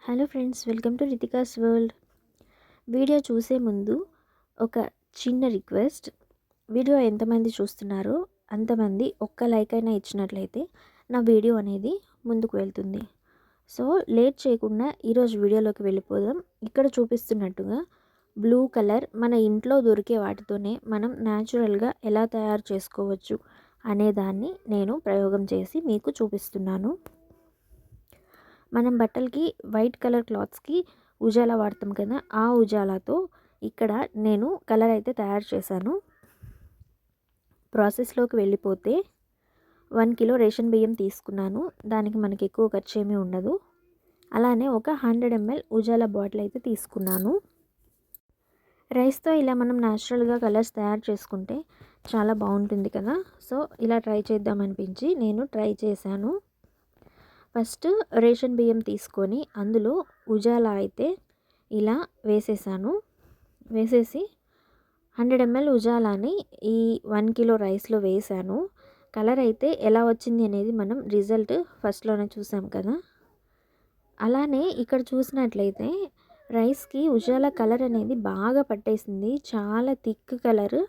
Hello friends, welcome to Ritika's world. Video చూసే ముందు ఒక చిన్న రిక్వెస్ట్. వీడియో ఎంతమంది చూస్తున్నారో అంతమంది ఒక్క లైక్ అయినా ఇచ్చినట్లయితే నా వీడియో అనేది ముందుకు వెళ్తుంది. సో లేట్ చేయకుండా ఈరోజు వీడియోలోకి వెళ్ళిపోదాం. ఇక్కడ చూపిస్తున్నట్టుగా బ్లూ కలర్ మన ఇంట్లో దొరికే వాటితోనే మనం న్యాచురల్గా ఎలా తయారు చేసుకోవచ్చు అనేదాన్ని నేను ప్రయోగం చేసి మీకు చూపిస్తున్నాను. మనం బట్టలకి వైట్ కలర్ క్లాత్స్కి ఉజాలా వాడతాం కదా, ఆ ఉజాలాతో ఇక్కడ నేను కలర్ అయితే తయారు చేశాను. ప్రాసెస్లోకి వెళ్ళిపోతే 1 కిలో రేషన్ బియ్యం తీసుకున్నాను. దానికి మనకి ఎక్కువ ఖర్చు ఏమీ ఉండదు. అలానే ఒక 100 ml ఉజాలా బాటిల్ అయితే తీసుకున్నాను. రైస్తో ఇలా మనం న్యాచురల్గా కలర్స్ తయారు చేసుకుంటే చాలా బాగుంటుంది కదా. సో ఇలా ట్రై చేద్దామనిపించి నేను ట్రై చేశాను. ఫస్ట్ రేషన్ బియ్యం తీసుకొని అందులో ఉజాలా అయితే ఇలా వేసేసాను. వేసేసి 100 ml ఉజాలాని ఈ 1 కిలో రైస్లో వేసాను. కలర్ అయితే ఎలా వచ్చింది అనేది మనం రిజల్ట్ ఫస్ట్లోనే చూసాం కదా. అలానే ఇక్కడ చూసినట్లయితే రైస్కి ఉజాలా కలర్ అనేది బాగా పట్టేసింది. చాలా థిక్ కలర్.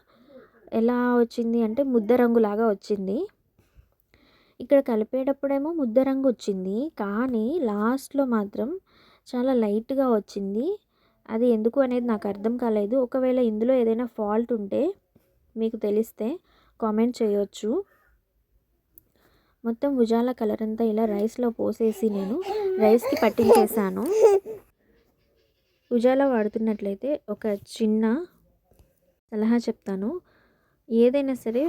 ఎలా వచ్చింది అంటే ముద్ద రంగులాగా వచ్చింది. ఇక్కడ కలిపేటప్పుడేమో ముద్ద రంగు వచ్చింది, కానీ లాస్ట్లో మాత్రం చాలా లైట్గా వచ్చింది. అది ఎందుకు అనేది నాకు అర్థం కాలేదు. ఒకవేళ ఇందులో ఏదైనా ఫాల్ట్ ఉంటే మీకు తెలిస్తే కామెంట్ చేయొచ్చు. మొత్తం ఉజాలా కలర్ అంతా ఇలా రైస్లో పోసేసి నేను రైస్కి పట్టించేసాను. ఉజాలా వాడుతున్నట్లయితే ఒక చిన్న సలహా చెప్తాను. ఏదైనా సరే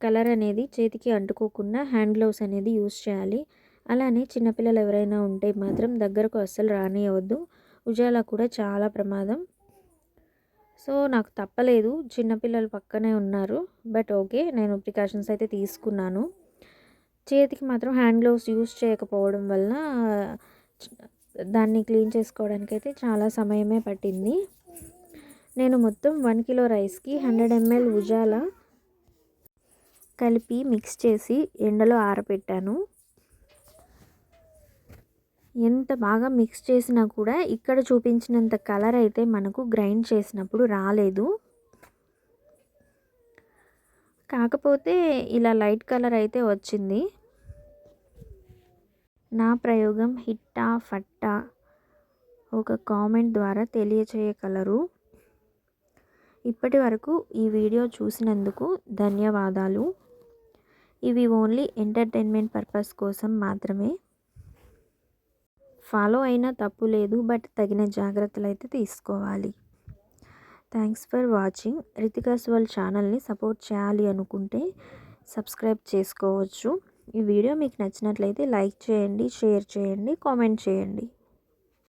కలర్ అనేది చేతికి అంటుకోకుండా హ్యాండ్ గ్లౌస్ అనేది యూస్ చేయాలి. అలానే చిన్నపిల్లలు ఎవరైనా ఉంటే మాత్రం దగ్గరకు అస్సలు రానియవద్దు. ఉజాలా కూడా చాలా ప్రమాదం. సో నాకు తప్పలేదు, చిన్నపిల్లలు పక్కనే ఉన్నారు. బట్ ఓకే, నేను ప్రికాషన్స్ అయితే తీసుకున్నాను. చేతికి మాత్రం హ్యాండ్ గ్లౌస్ యూస్ చేయకపోవడం వల్ల దాన్ని క్లీన్ చేసుకోవడానికి అయితే చాలా సమయమే పట్టింది. నేను మొత్తం 1 కిలో రైస్కి 100 ml ఉజాలా కలిపి మిక్స్ చేసి ఎండలో ఆరబెట్టాను. ఎంత బాగా మిక్స్ చేసినా కూడా ఇక్కడ చూపించినంత కలర్ అయితే మనకు గ్రైండ్ చేసినప్పుడు రాలేదు. కాకపోతే ఇలా లైట్ కలర్ అయితే వచ్చింది. నా ప్రయోగం హిట్టా ఫట్టా ఒక కామెంట్ ద్వారా తెలియచేయగలరు. ఇప్పటి వరకు ఈ వీడియో చూసినందుకు ధన్యవాదాలు. ఇవి ఓన్లీ ఎంటర్టైన్మెంట్ పర్పస్ కోసం మాత్రమే. ఫాలో అయినా తప్పు లేదు, బట్ తగిన జాగ్రత్తలు అయితే తీసుకోవాలి. Thanks for watching. Ritika's world ఛానల్ని సపోర్ట్ చేయాలి అనుకుంటే సబ్స్క్రైబ్ చేసుకోవచ్చు. ఈ వీడియో మీకు నచ్చినట్లయితే లైక్ చేయండి, షేర్ చేయండి, కామెంట్ చేయండి.